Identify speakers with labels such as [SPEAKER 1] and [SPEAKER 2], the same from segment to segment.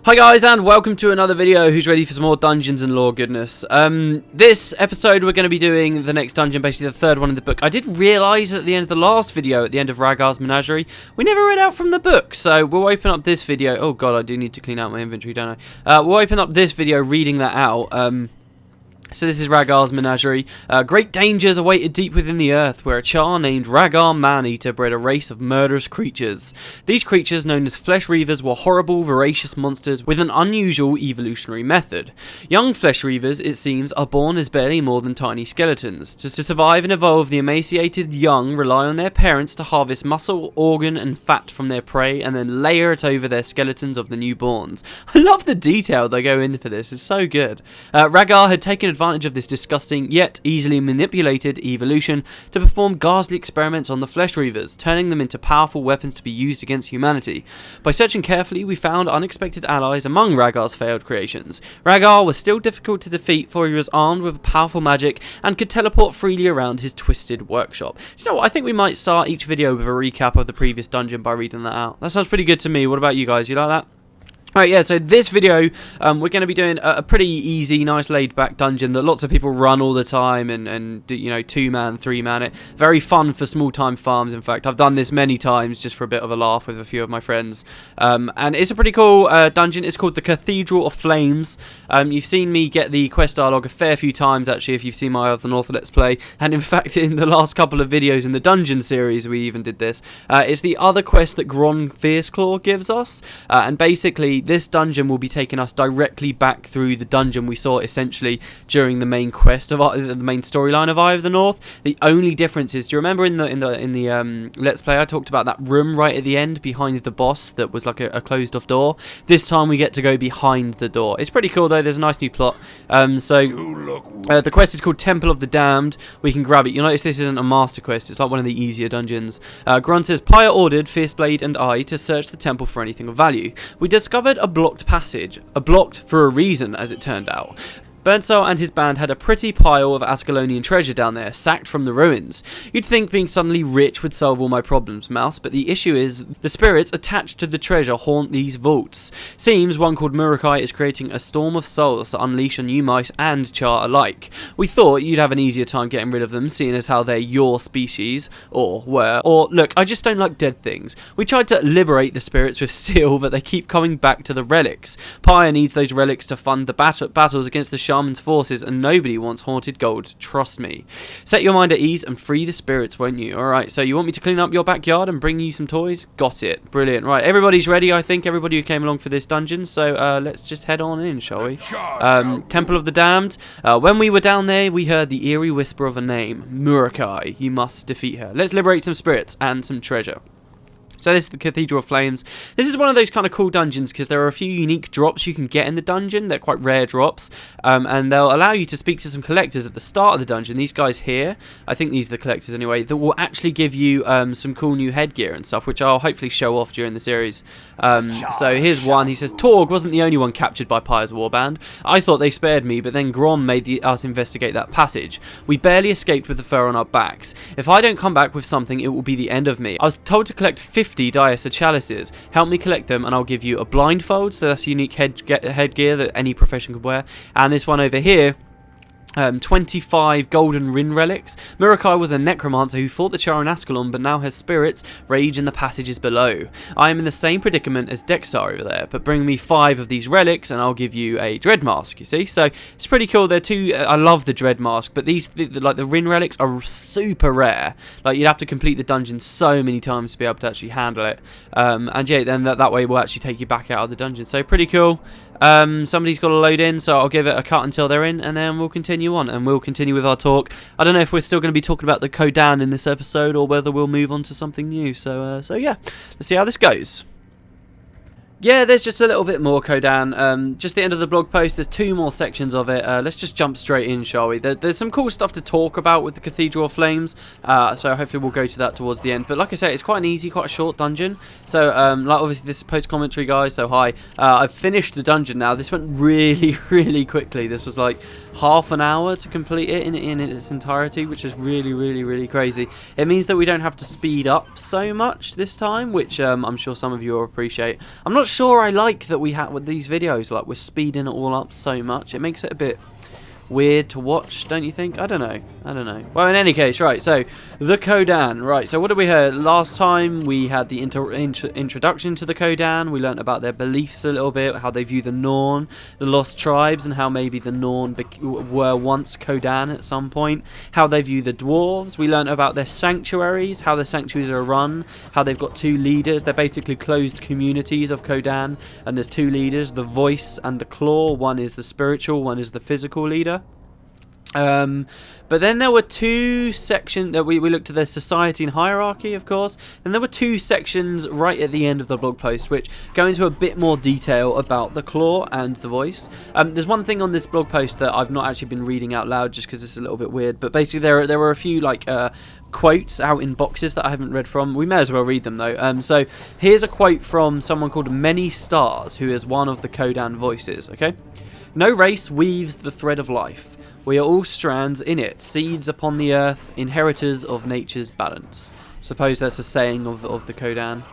[SPEAKER 1] Hi guys, and welcome to another video. Who's ready for some more dungeons and lore goodness? This episode we're going to be doing the next dungeon, basically the third one in the book. I did realise at the end of the last video, at the end of Ragar's menagerie, we never read out from the book. So we'll open up this video. Oh god, I do need to clean out my inventory, don't I? We'll open up this video reading that out. So this is Ragar's menagerie. Great dangers awaited deep within the earth, where a Char named Ragar Man-Eater bred a race of murderous creatures. These creatures, known as Flesh Reavers, were horrible, voracious monsters with an unusual evolutionary method. Young Flesh Reavers, it seems, are born as barely more than tiny skeletons. To survive and evolve, the emaciated young rely on their parents to harvest muscle, organ, and fat from their prey, and then layer it over their skeletons of the newborns. I love the detail they go in for this, it's so good. Ragar had taken advantage of this disgusting yet easily manipulated evolution to perform ghastly experiments on the Flesh Reavers, turning them into powerful weapons to be used against humanity. By searching carefully, we found unexpected allies among Ragar's failed creations. Ragar was still difficult to defeat, for he was armed with powerful magic and could teleport freely around his twisted workshop. Do you know what? I think we might start each video with a recap of the previous dungeon by reading that out. That sounds pretty good to me. What about you guys? You like that? Alright, yeah, so this video, we're going to be doing a pretty easy, nice laid-back dungeon that lots of people run all the time and do, you know, 2-man, 3-man it. Very fun for small-time farms, in fact. I've done this many times just for a bit of a laugh with a few of my friends. And it's a pretty cool dungeon. It's called the Cathedral of Flames. You've seen me get the quest dialogue a fair few times, actually, if you've seen my Eye of the North Let's Play. And in fact, in the last couple of videos in the dungeon series, we even did this. It's the other quest that Gron Fierceclaw gives us. And basically, this dungeon will be taking us directly back through the dungeon we saw essentially during the main quest of the main storyline of Eye of the North. The only difference is, do you remember in the Let's Play I talked about that room right at the end behind the boss that was like a closed off door? This time we get to go behind the door. It's pretty cool though. There's a nice new plot. The quest is called Temple of the Damned. We can grab it. You'll notice this isn't a master quest. It's like one of the easier dungeons. Grun says, Pyre ordered Fierceblade and I to search the temple for anything of value. We discovered a blocked passage. Blocked for a reason, as it turned out. Burnsell and his band had a pretty pile of Ascalonian treasure down there, sacked from the ruins. You'd think being suddenly rich would solve all my problems, Mouse, but the issue is the spirits attached to the treasure haunt these vaults. Seems one called Murukai is creating a storm of souls to unleash on you mice and Char alike. We thought you'd have an easier time getting rid of them, seeing as how they're your species, or were. Or, look, I just don't like dead things. We tried to liberate the spirits with steel, but they keep coming back to the relics. Pyre needs those relics to fund the battles against the Shaman's forces, and nobody wants haunted gold, trust me. Set your mind at ease and free the spirits, won't you? Alright, so you want me to clean up your backyard and bring you some toys? Got it. Brilliant. Right, everybody's ready, I think. Everybody who came along for this dungeon, so let's just head on in, shall we? Temple of the Damned. When we were down there, we heard the eerie whisper of a name. Murukai. You must defeat her. Let's liberate some spirits and some treasure. So this is the Cathedral of Flames. This is one of those kind of cool dungeons because there are a few unique drops you can get in the dungeon. They're quite rare drops. And they'll allow you to speak to some collectors at the start of the dungeon. These guys here, I think these are the collectors anyway, that will actually give you some cool new headgear and stuff, which I'll hopefully show off during the series. So here's one. He says, Torg wasn't the only one captured by Pyre's warband. I thought they spared me, but then Grom made us investigate that passage. We barely escaped with the fur on our backs. If I don't come back with something, it will be the end of me. I was told to collect 50 Diaster chalices. Help me collect them and I'll give you a blindfold, so that's unique headgear that any profession could wear. And this one over here, 25 golden Rin relics. Murukai was a necromancer who fought the Char in Ascalon, but now her spirits rage in the passages below. I am in the same predicament as Dexter over there, but bring me 5 of these relics and I'll give you a dread mask, you see? So it's pretty cool. They're two, I love the dread mask, but these, like the Rin relics are super rare. Like you'd have to complete the dungeon so many times to be able to actually handle it. And yeah, then that way will actually take you back out of the dungeon. So pretty cool. Somebody's got to load in, so I'll give it a cut until they're in, and then we'll continue on, and we'll continue with our talk. I don't know if we're still going to be talking about the Kodan in this episode, or whether we'll move on to something new. So yeah, let's see how this goes. Yeah, there's just a little bit more Kodan. Just the end of the blog post, there's 2 more sections of it. Let's just jump straight in, shall we? There's some cool stuff to talk about with the Cathedral of Flames, so hopefully we'll go to that towards the end. But like I say, it's quite an easy, quite a short dungeon. So, like obviously this is post-commentary, guys, so hi. I've finished the dungeon now. This went really, really quickly. This was like half an hour to complete it in its entirety, which is really, really, really crazy. It means that we don't have to speed up so much this time, which I'm sure some of you will appreciate. I'm not sure I like that we have with these videos, like we're speeding it all up so much. It makes it a bit weird to watch, don't you think? I don't know. Well, in any case, right, so the Kodan. Right, so what did we hear? Last time we had the introduction to the Kodan. We learnt about their beliefs a little bit, how they view the Norn, the lost tribes, and how maybe the Norn were once Kodan at some point. How they view the dwarves. We learnt about their sanctuaries, how the sanctuaries are run, how they've got two leaders. They're basically closed communities of Kodan, and there's two leaders, the voice and the claw. One is the spiritual, one is the physical leader. But then there were two sections that we looked at their society and hierarchy, of course. Then there were two sections right at the end of the blog post which go into a bit more detail about the claw and the voice. There's one thing on this blog post that I've not actually been reading out loud just because it's a little bit weird, but basically there were a few like quotes out in boxes that I haven't read from. We may as well read them though. So here's a quote from someone called Many Stars, who is one of the Kodan voices. Okay, no race weaves the thread of life. We are all strands in it, seeds upon the earth, inheritors of nature's balance. Suppose that's a saying of the Kodan.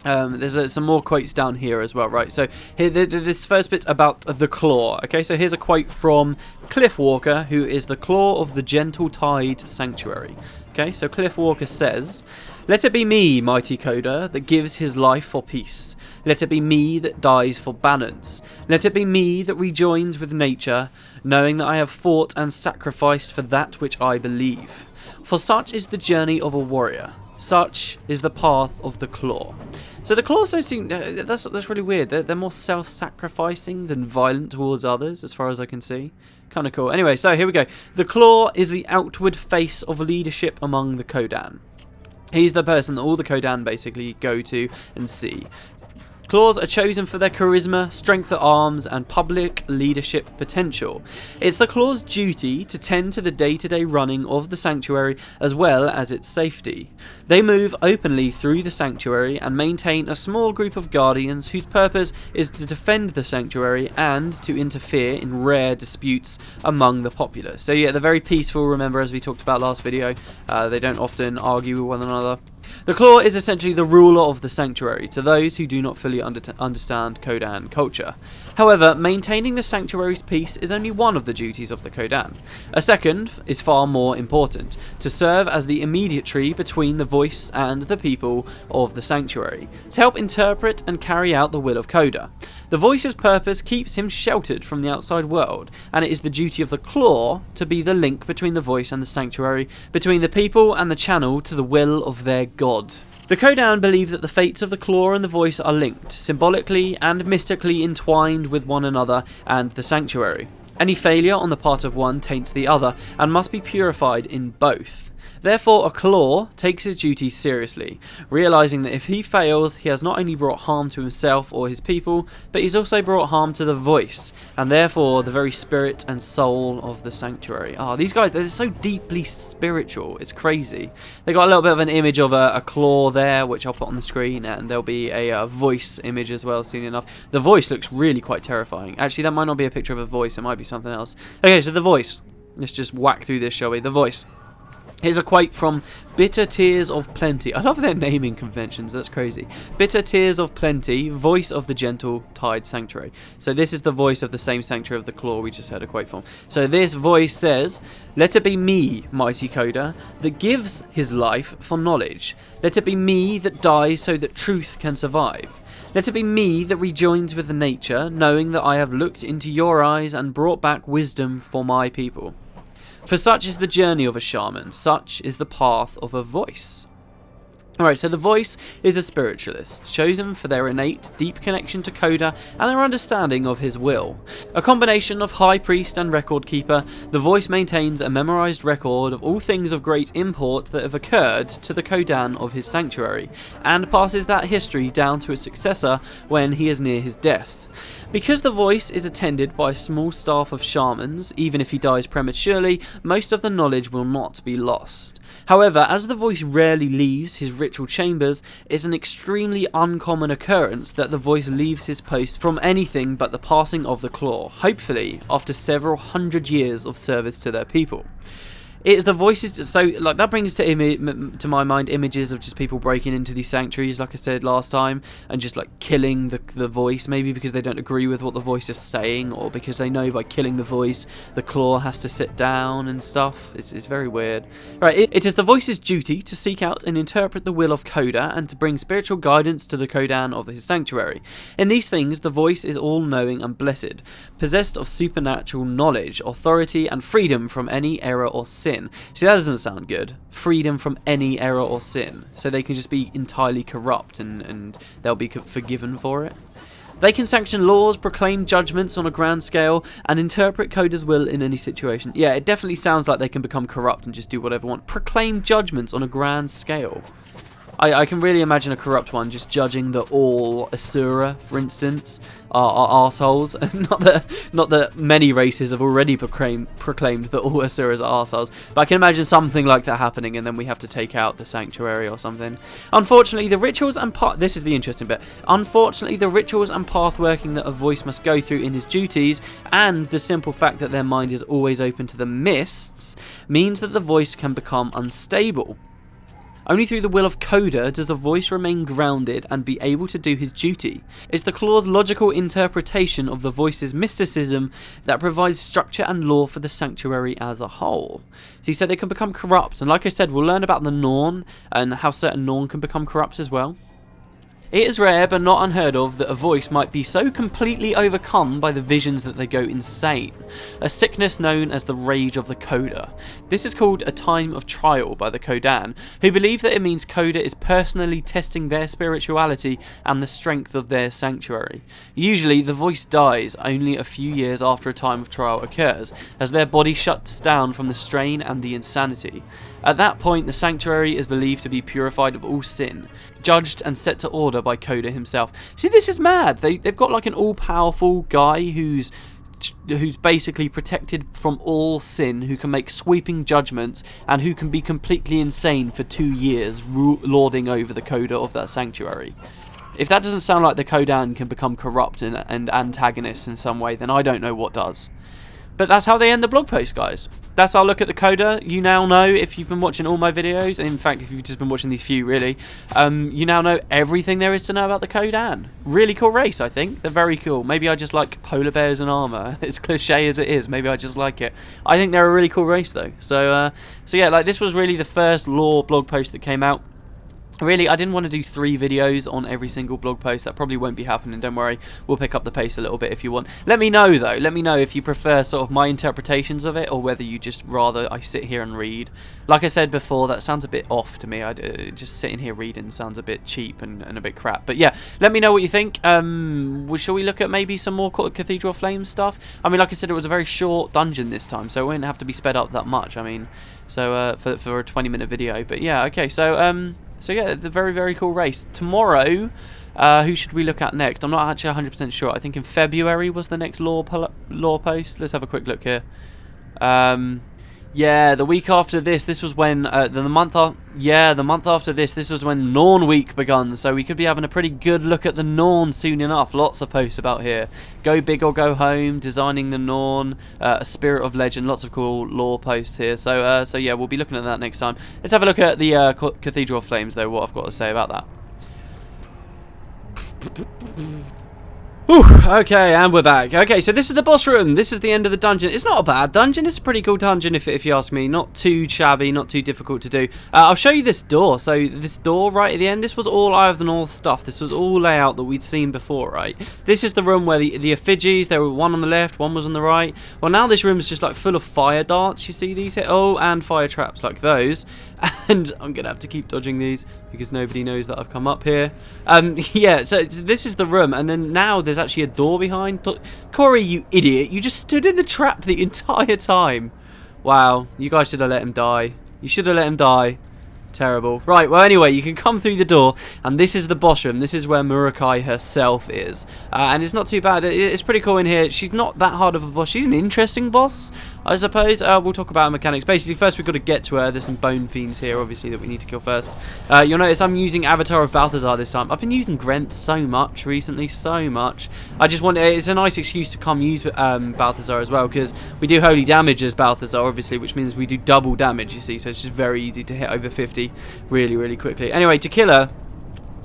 [SPEAKER 1] There's some more quotes down here as well, right? So here, this first bit's about the claw. Okay, so here's a quote from Cliff Walker, who is the claw of the gentle tide sanctuary. Okay, so Cliff Walker says, "Let it be me, mighty Koda, that gives his life for peace. Let it be me that dies for balance. Let it be me that rejoins with nature, knowing that I have fought and sacrificed for that which I believe. For such is the journey of a warrior. Such is the path of the claw." So the claws don't seem... that's really weird. They're more self-sacrificing than violent towards others, as far as I can see. Kind of cool. Anyway, so here we go. The claw is the outward face of leadership among the Kodan. He's the person that all the Kodan basically go to and see. Claws are chosen for their charisma, strength at arms, and public leadership potential. It's the Claw's duty to tend to the day-to-day running of the sanctuary as well as its safety. They move openly through the sanctuary and maintain a small group of guardians whose purpose is to defend the sanctuary and to interfere in rare disputes among the populace. So yeah, they're very peaceful, remember, as we talked about last video. They don't often argue with one another. The Claw is essentially the ruler of the sanctuary to those who do not fully understand Kodan culture. However, maintaining the sanctuary's peace is only one of the duties of the Kodan. A second is far more important, to serve as the intermediary between the voice and the people of the sanctuary, to help interpret and carry out the will of Koda. The voice's purpose keeps him sheltered from the outside world, and it is the duty of the Claw to be the link between the voice and the sanctuary, between the people and the channel to the will of their god. The Kodan believe that the fates of the Claw and the voice are linked, symbolically and mystically entwined with one another and the sanctuary. Any failure on the part of one taints the other, and must be purified in both. Therefore, a Claw takes his duties seriously, realizing that if he fails, he has not only brought harm to himself or his people, but he's also brought harm to the voice, and therefore the very spirit and soul of the sanctuary. These guys, they're so deeply spiritual, it's crazy. They got a little bit of an image of a claw there, which I'll put on the screen, and there'll be a voice image as well, soon enough. The voice looks really quite terrifying. Actually, that might not be a picture of a voice, it might be something else. Okay, so the voice. Let's just whack through this, shall we? The voice. Here's a quote from Bitter Tears of Plenty. I love their naming conventions, that's crazy. Bitter Tears of Plenty, voice of the gentle tide sanctuary. So this is the voice of the same sanctuary of the Claw we just heard a quote from. So this voice says, "Let it be me, mighty Koda, that gives his life for knowledge. Let it be me that dies so that truth can survive. Let it be me that rejoins with nature, knowing that I have looked into your eyes and brought back wisdom for my people. For such is the journey of a shaman, such is the path of a voice." Alright, so the voice is a spiritualist, chosen for their innate, deep connection to Koda and their understanding of his will. A combination of high priest and record keeper, the voice maintains a memorized record of all things of great import that have occurred to the Kodan of his sanctuary, and passes that history down to his successor when he is near his death. Because the voice is attended by a small staff of shamans, even if he dies prematurely, most of the knowledge will not be lost. However, as the voice rarely leaves his ritual chambers, it's an extremely uncommon occurrence that the voice leaves his post from anything but the passing of the Claw, hopefully after several hundred years of service to their people. It's the voices, so like that brings to my mind images of just people breaking into these sanctuaries, like I said last time, and just like killing the voice, maybe because they don't agree with what the voice is saying, or because they know by killing the voice the claw has to sit down and stuff. It's very weird. Right, it is the voice's duty to seek out and interpret the will of Koda and to bring spiritual guidance to the Kodan of his sanctuary. In these things, the voice is all-knowing and blessed, possessed of supernatural knowledge, authority, and freedom from any error or sin. See, that doesn't sound good. Freedom from any error or sin. So they can just be entirely corrupt and they'll be forgiven for it. They can sanction laws, proclaim judgments on a grand scale, and interpret Koda's will in any situation. Yeah, it definitely sounds like they can become corrupt and just do whatever they want. Proclaim judgments on a grand scale. I can really imagine a corrupt one just judging that all Asura, for instance, are arseholes. not that many races have already proclaimed that all Asuras are arseholes, but I can imagine something like that happening, and then we have to take out the sanctuary or something. Unfortunately, the rituals and this is the interesting bit. Unfortunately, the rituals and path working that a voice must go through in his duties, and the simple fact that their mind is always open to the mists, means that the voice can become unstable. Only through the will of Koda does the voice remain grounded and be able to do his duty. It's the claw's logical interpretation of the voice's mysticism that provides structure and law for the sanctuary as a whole. See, so they can become corrupt, and like I said, we'll learn about the Norn and how certain Norn can become corrupt as well. It is rare but not unheard of that a voice might be so completely overcome by the visions that they go insane, a sickness known as the rage of the Koda. This is called a time of trial by the Kodan, who believe that it means Koda is personally testing their spirituality and the strength of their sanctuary. Usually the voice dies only a few years after a time of trial occurs, as their body shuts down from the strain and the insanity. At that point, the sanctuary is believed to be purified of all sin, judged and set to order by Koda himself. See, this is mad. They've got like an all-powerful guy who's basically protected from all sin, who can make sweeping judgments, and who can be completely insane for 2 years, lording over the Koda of that sanctuary. If that doesn't sound like the Kodan can become corrupt and antagonists in some way, then I don't know what does. But that's how they end the blog post, guys. That's our look at the Koda. You now know, if you've been watching all my videos, in fact, if you've just been watching these few, really, you now know everything there is to know about the Kodan. Really cool race, I think. They're very cool. Maybe I just like polar bears and armor. As cliche as it is, maybe I just like it. I think they're a really cool race, though. So yeah, like this was really the first lore blog post that came out. Really, I didn't want to do 3 videos on every single blog post. That probably won't be happening, don't worry. We'll pick up the pace a little bit if you want. Let me know, though. Let me know if you prefer sort of my interpretations of it, or whether you just rather I sit here and read. Like I said before, that sounds a bit off to me. Just sitting here reading sounds a bit cheap and a bit crap. But yeah, let me know what you think. Shall we look at maybe some more Cathedral Flames stuff? I mean, like I said, it was a very short dungeon this time, so it wouldn't have to be sped up that much. I mean, so for a 20-minute video. But yeah, okay, so yeah, the very, very cool race. Tomorrow, who should we look at next? I'm not actually 100% sure. I think in February was the next lore post. Let's have a quick look here. Yeah, the week after this was when the month after this was when Norn Week begun. So we could be having a pretty good look at the Norn soon enough. Lots of posts about here. Go big or go home, designing the Norn, a spirit of legend. Lots of cool lore posts here. So yeah, we'll be looking at that next time. Let's have a look at the Cathedral Flames, though. What I've got to say about that. Whew, okay, and we're back. Okay, so this is the boss room. This is the end of the dungeon. It's not a bad dungeon. It's a pretty cool dungeon, if you ask me. Not too shabby, not too difficult to do. I'll show you this door. So this door right at the end, this was all Eye of the North stuff. This was all layout that we'd seen before, right? This is the room where the effigies, there were one on the left, one was on the right. Well, now this room is just like full of fire darts. You see these here? Oh, and fire traps like those. And I'm going to have to keep dodging these because nobody knows that I've come up here. Yeah, so this is the room. And then now there's actually a door behind. Corey, you idiot. You just stood in the trap the entire time. Wow, you guys should have let him die. You should have let him die. Terrible. Right, well, anyway, you can come through the door, and this is the boss room. This is where Murukai herself is. And it's not too bad. It's pretty cool in here. She's not that hard of a boss. She's an interesting boss, I suppose. We'll talk about her mechanics. Basically, first we've got to get to her. There's some bone fiends here, obviously, that we need to kill first. You'll notice I'm using Avatar of Balthazar this time. I've been using Grent so much recently, so much. I just want... It's a nice excuse to come use Balthazar as well, because we do holy damage as Balthazar, obviously, which means we do double damage, you see. So it's just very easy to hit over 50 really, really quickly. Anyway, to kill her,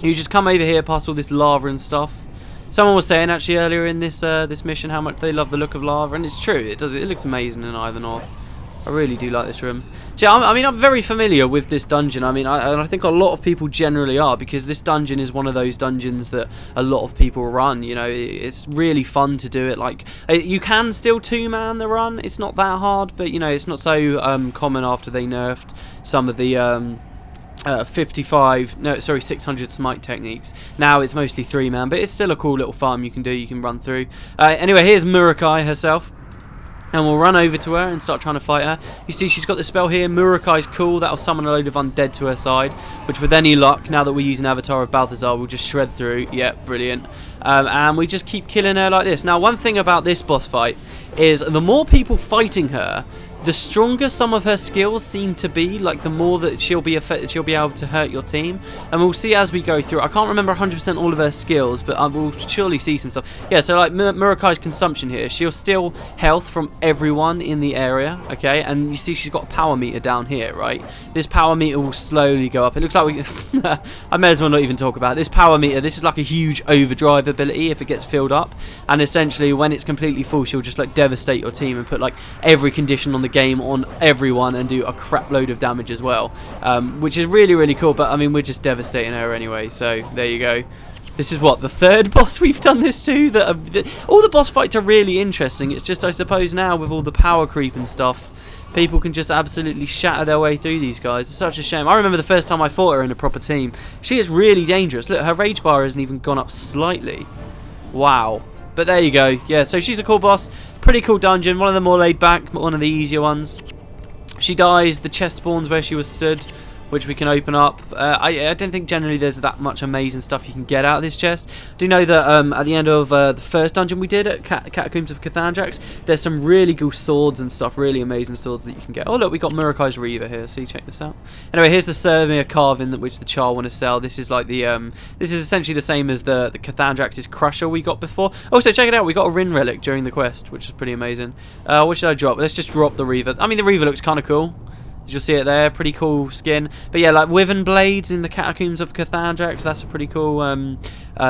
[SPEAKER 1] you just come over here past all this lava and stuff. Someone was saying actually earlier in this this mission how much they love the look of lava, and it's true. It does. It looks amazing in Eye of the North. I really do like this room. See, I mean, I'm very familiar with this dungeon. I mean, I think a lot of people generally are, because this dungeon is one of those dungeons that a lot of people run. You know, it's really fun to do it. Like, you can still two-man the run. It's not that hard, but, you know, it's not so common after they nerfed some of the... 600 smite techniques. Now it's mostly 3-man, but it's still a cool little farm you can do. You can run through. Anyway, here's Murukai herself. And we'll run over to her and start trying to fight her. You see she's got the spell here. Murukai's cool. That'll summon a load of undead to her side. Which with any luck, now that we're using Avatar of Balthazar, we'll just shred through. Yep, brilliant. And we just keep killing her like this. Now, one thing about this boss fight is the more people fighting her, the stronger some of her skills seem to be. Like, the more that she'll be able to hurt your team. And we'll see as we go through. I can't remember 100% all of her skills, but we'll surely see some stuff. Yeah, so like Murukai's consumption here, she'll steal health from everyone in the area, okay? And you see she's got a power meter down here, right? This power meter will slowly go up. It looks like we... I may as well not even talk about it. This power meter, this is like a huge overdrive ability if it gets filled up. And essentially, when it's completely full, she'll just like devastate your team and put like every condition on the game on everyone and do a crap load of damage as well, which is really, really cool. But I mean, we're just devastating her anyway, so there you go. This is what, the third boss we've done this to? All the boss fights are really interesting. It's just, I suppose, now with all the power creep and stuff, people can just absolutely shatter their way through these guys. It's such a shame. I remember the first time I fought her in a proper team. She is really dangerous. Look, her rage bar hasn't even gone up slightly. Wow. But there you go. Yeah, so she's a cool boss. Pretty cool dungeon. One of the more laid back, but one of the easier ones. She dies. The chest spawns where she was stood, which we can open up. I don't think generally there's that much amazing stuff you can get out of this chest. Do you know that at the end of the first dungeon we did at Catacombs of Cathedral, there's some really cool swords and stuff, really amazing swords that you can get. Oh look, we got Murukai's Reaver here. See, check this out. Anyway, here's the Servia carving which the Char want to sell. This is like the this is essentially the same as the Cathandrax's Crusher we got before. Also, check it out. We got a Rin relic during the quest, which is pretty amazing. What should I drop? Let's just drop the Reaver. I mean, the Reaver looks kind of cool. You'll see it there, pretty cool skin. But yeah, like Wyvern Blades in the Catacombs of Cathedral, that's a pretty cool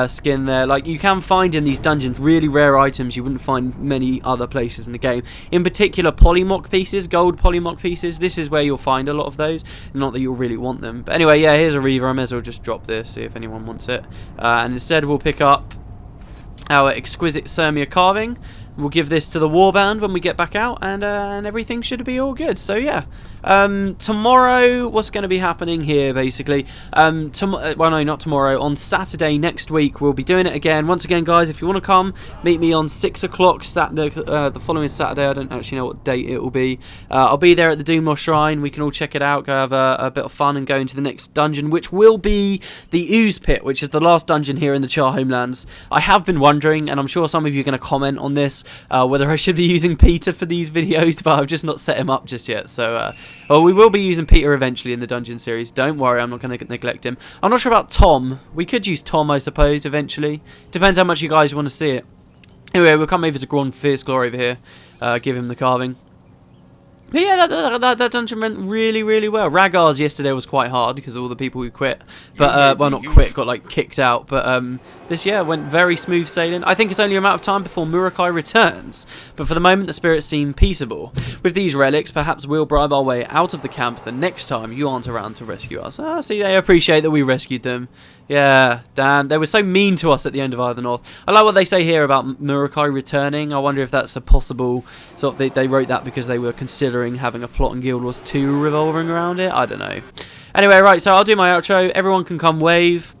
[SPEAKER 1] skin there. Like, you can find in these dungeons really rare items you wouldn't find many other places in the game. In particular, polymorph pieces, gold polymorph pieces. This is where you'll find a lot of those. Not that you'll really want them. But anyway, yeah, here's a Reaver. I may as well just drop this, see if anyone wants it. And instead we'll pick up our exquisite Sirmia carving. We'll give this to the warband when we get back out, and everything should be all good. So yeah, tomorrow, what's going to be happening here, basically? Well, no, not tomorrow. On Saturday next week, we'll be doing it again. Once again, guys, if you want to come, meet me on 6 o'clock the following Saturday. I don't actually know what date it will be. I'll be there at the Doomlord Shrine. We can all check it out, go have a bit of fun, and go into the next dungeon, which will be the Ooze Pit, which is the last dungeon here in the Char Homelands. I have been wondering, and I'm sure some of you are going to comment on this, whether I should be using Peter for these videos, but I've just not set him up just yet. So, well, we will be using Peter eventually in the dungeon series. Don't worry, I'm not going to neglect him. I'm not sure about Tom. We could use Tom, I suppose, eventually. Depends how much you guys want to see it. Anyway, we'll come over to Grond Fierce Glory over here. Give him the carving. But yeah, that dungeon went really, really well. Ragar's yesterday was quite hard because of all the people who quit. But, well, not quit, got, like, kicked out. But, this, yeah, went very smooth sailing. I think it's only a matter of time before Murukai returns. But for the moment, the spirits seem peaceable. With these relics, perhaps we'll bribe our way out of the camp the next time you aren't around to rescue us. Ah, see, they appreciate that we rescued them. Yeah, damn. They were so mean to us at the end of Eye of the North. I like what they say here about Murukai returning. I wonder if that's a possible... sort of, they wrote that because they were considering having a plot in Guild Wars 2 revolving around it. I don't know. Anyway, right, so I'll do my outro. Everyone can come wave.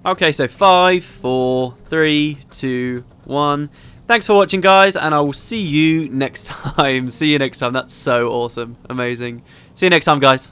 [SPEAKER 1] Okay, so 5, 4, 3, 2, 1. Thanks for watching, guys, and I will see you next time. See you next time. That's so awesome. Amazing. See you next time, guys.